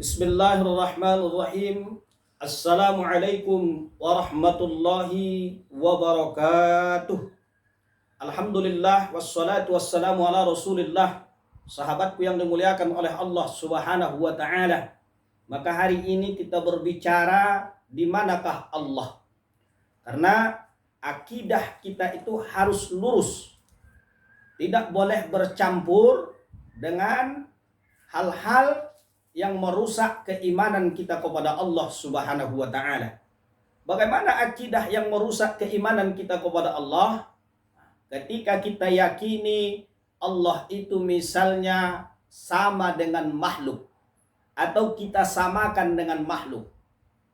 Bismillahirrahmanirrahim. Assalamualaikum warahmatullahi wabarakatuh. Alhamdulillah wassalatu wassalamu ala Rasulillah. Sahabatku yang dimuliakan oleh Allah Subhanahu wa taala. Maka hari ini kita berbicara di manakah Allah? Karena akidah kita itu harus lurus. Tidak boleh bercampur dengan hal-hal yang merusak keimanan kita kepada Allah Subhanahu wa taala. Bagaimana akidah yang merusak keimanan kita kepada Allah? Ketika kita yakini Allah itu misalnya sama dengan makhluk atau kita samakan dengan makhluk.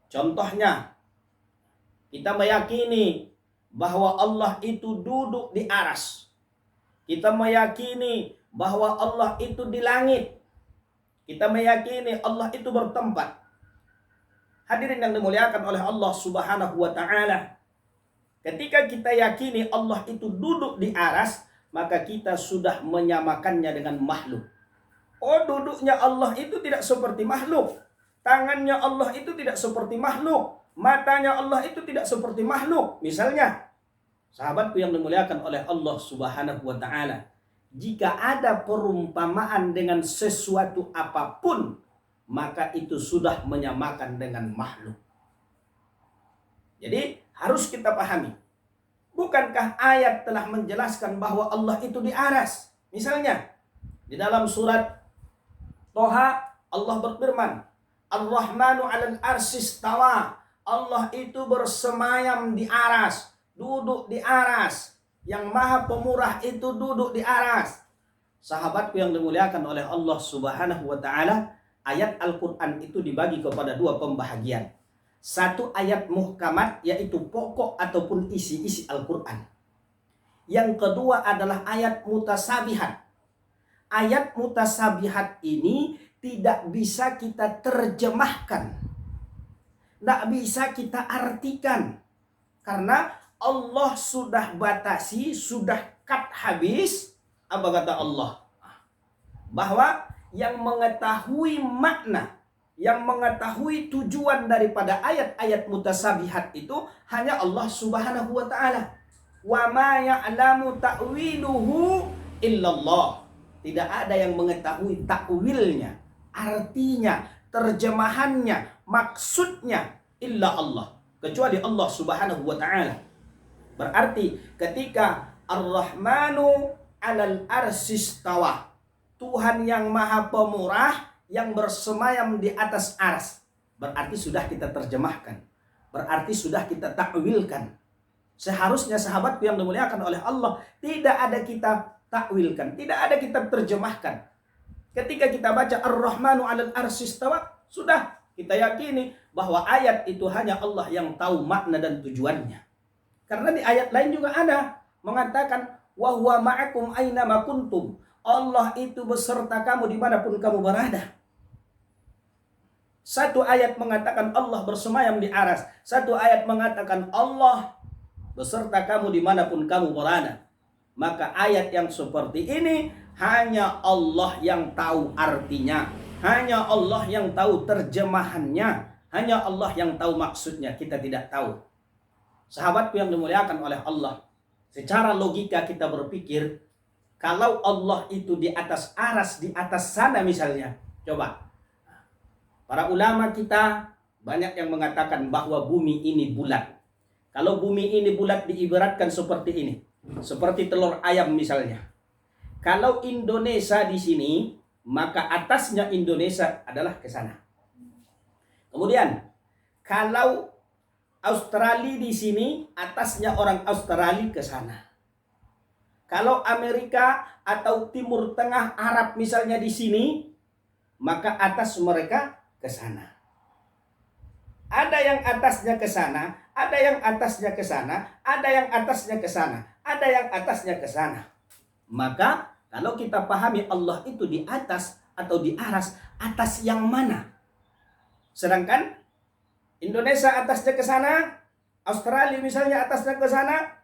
Contohnya, kita meyakini bahwa Allah itu duduk di aras. Kita meyakini bahwa Allah itu di langit. Kita meyakini Allah itu bertempat. Hadirin yang dimuliakan oleh Allah Subhanahu wa taala. Ketika kita yakini Allah itu duduk di aras, maka kita sudah menyamakannya dengan makhluk. Oh, duduknya Allah itu tidak seperti makhluk. Tangannya Allah itu tidak seperti makhluk. Matanya Allah itu tidak seperti makhluk. Misalnya, sahabatku yang dimuliakan oleh Allah Subhanahu wa taala, jika ada perumpamaan dengan sesuatu apapun, maka itu sudah menyamakan dengan makhluk. Jadi harus kita pahami. Bukankah ayat telah menjelaskan bahwa Allah itu di aras? Misalnya, di dalam surat Toha, Allah berfirman, Ar-Rahmanu 'alal arsy istawa. Allah itu bersemayam di aras, duduk di aras. Yang Maha Pemurah itu duduk di aras. Sahabatku yang dimuliakan oleh Allah Subhanahu wa taala, ayat Al-Qur'an itu dibagi kepada dua pembahagian. Satu ayat muhkamat, yaitu pokok ataupun isi Al-Qur'an. Yang kedua adalah ayat mutasabihat. Ayat mutasabihat ini tidak bisa kita terjemahkan, tidak bisa kita artikan, karena Allah sudah batasi, sudah cut habis. Apa kata Allah? Bahwa yang mengetahui makna, yang mengetahui tujuan daripada ayat-ayat mutasabihat itu hanya Allah Subhanahu wa taala. Wa ma ya'lamu ta'wiluhu illallah. Tidak ada yang mengetahui takwilnya, artinya, terjemahannya, maksudnya illa Allah, kecuali Allah Subhanahu wa taala. Berarti ketika Ar-Rahmanu 'alal arsy istawa, Tuhan yang Maha Pemurah yang bersemayam di atas ars, berarti sudah kita terjemahkan, berarti sudah kita takwilkan. Seharusnya sahabatku yang dimuliakan oleh Allah, tidak ada kita takwilkan, tidak ada kita terjemahkan. Ketika kita baca Ar-Rahmanu 'alal arsy istawa, sudah kita yakini bahwa ayat itu hanya Allah yang tahu makna dan tujuannya. Karena di ayat lain juga ada mengatakan wa huwa ma'akum aina ma kuntum. Allah itu beserta kamu dimanapun kamu berada. Satu ayat mengatakan Allah bersemayam di aras. Satu ayat mengatakan Allah beserta kamu dimanapun kamu berada. Maka ayat yang seperti ini hanya Allah yang tahu artinya. Hanya Allah yang tahu terjemahannya. Hanya Allah yang tahu maksudnya. Kita tidak tahu. Sahabatku yang dimuliakan oleh Allah, secara logika kita berpikir, kalau Allah itu di atas aras, di atas sana misalnya, coba. Para ulama kita banyak yang mengatakan bahwa bumi ini bulat. Kalau bumi ini bulat diibaratkan seperti ini, seperti telur ayam misalnya. Kalau Indonesia di sini, maka atasnya Indonesia adalah ke sana. Kemudian, kalau Australia di sini, atasnya orang Australia ke sana. Kalau Amerika atau Timur Tengah Arab misalnya di sini, maka atas mereka ke sana. Ada yang atasnya ke sana, ada yang atasnya ke sana, ada yang atasnya ke sana, ada yang atasnya ke sana. Maka kalau kita pahami Allah itu di atas atau di aras, atas yang mana? Sedangkan Indonesia atasnya ke sana, Australia misalnya atasnya ke sana,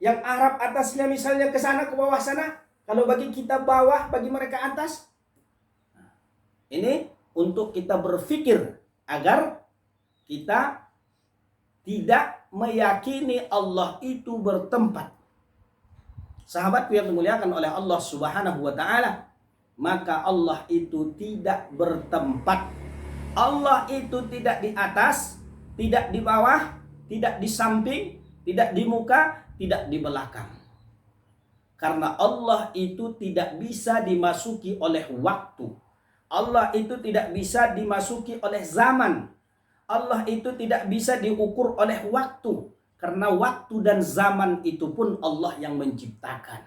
yang Arab atasnya misalnya ke sana, ke bawah sana. Kalau bagi kita bawah, bagi mereka atas. Ini untuk kita berpikir agar kita tidak meyakini Allah itu bertempat. Sahabatku yang dimuliakan oleh Allah Subhanahu wa taala, maka Allah itu tidak bertempat. Allah itu tidak di atas, tidak di bawah, tidak di samping, tidak di muka, tidak di belakang. Karena Allah itu tidak bisa dimasuki oleh waktu. Allah itu tidak bisa dimasuki oleh zaman. Allah itu tidak bisa diukur oleh waktu. Karena waktu dan zaman itu pun Allah yang menciptakan.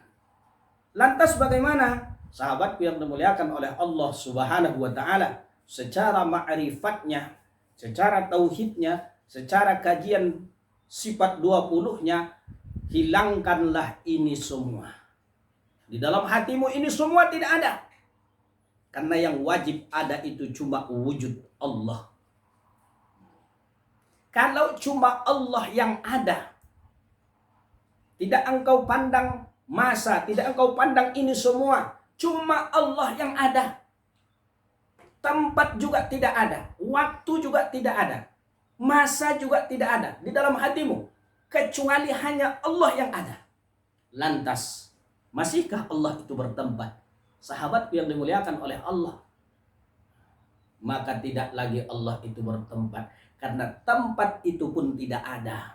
Lantas bagaimana? Sahabatku yang dimuliakan oleh Allah Subhanahu wa taala, secara ma'rifatnya, secara tauhidnya, secara kajian sifat 20-nya, hilangkanlah ini semua. Di dalam hatimu ini semua tidak ada. Karena yang wajib ada itu cuma wujud Allah. Kalau cuma Allah yang ada, tidak engkau pandang masa, tidak engkau pandang ini semua, cuma Allah yang ada. Tempat juga tidak ada, waktu juga tidak ada, masa juga tidak ada di dalam hatimu, kecuali hanya Allah yang ada. Lantas, masihkah Allah itu bertempat? Sahabatku yang dimuliakan oleh Allah, maka tidak lagi Allah itu bertempat. Karena tempat itu pun tidak ada.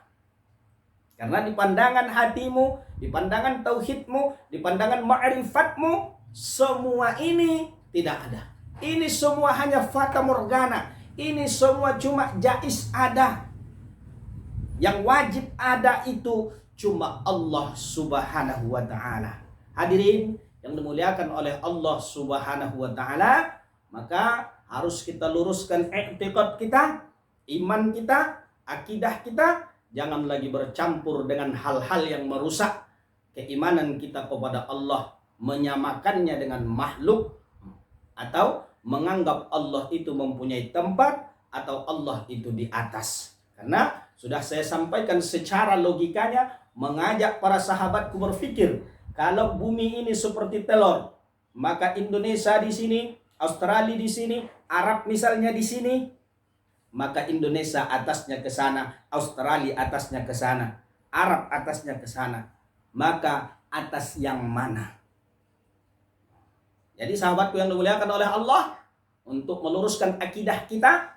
Karena di pandangan hatimu, di pandangan tauhidmu, di pandangan ma'rifatmu, semua ini tidak ada. Ini semua hanya fata morgana. Ini semua cuma jais ada. Yang wajib ada itu cuma Allah Subhanahu wa ta'ala. Hadirin yang dimuliakan oleh Allah Subhanahu wa ta'ala, maka harus kita luruskan i'tiqad kita, iman kita, akidah kita, jangan lagi bercampur dengan hal-hal yang merusak keimanan kita kepada Allah, menyamakannya dengan makhluk, atau menganggap Allah itu mempunyai tempat, atau Allah itu di atas. Karena sudah saya sampaikan secara logikanya, mengajak para sahabatku berpikir, kalau bumi ini seperti telur, maka Indonesia di sini, Australia di sini, Arab misalnya di sini, maka Indonesia atasnya ke sana, Australia atasnya ke sana, Arab atasnya ke sana. Maka atas yang mana? Jadi sahabatku yang dimuliakan oleh Allah, untuk meluruskan akidah kita,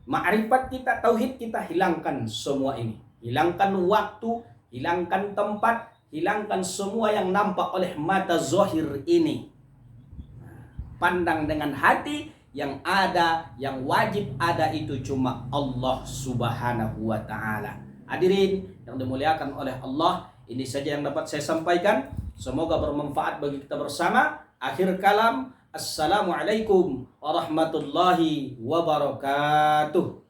ma'rifat kita, tauhid kita, hilangkan semua ini. Hilangkan waktu, hilangkan tempat, hilangkan semua yang nampak oleh mata zahir ini. Pandang dengan hati. Yang ada, yang wajib ada itu cuma Allah Subhanahu wa ta'ala. Hadirin yang dimuliakan oleh Allah, ini saja yang dapat saya sampaikan. Semoga bermanfaat bagi kita bersama. Akhir kalam, Assalamualaikum warahmatullahi wabarakatuh.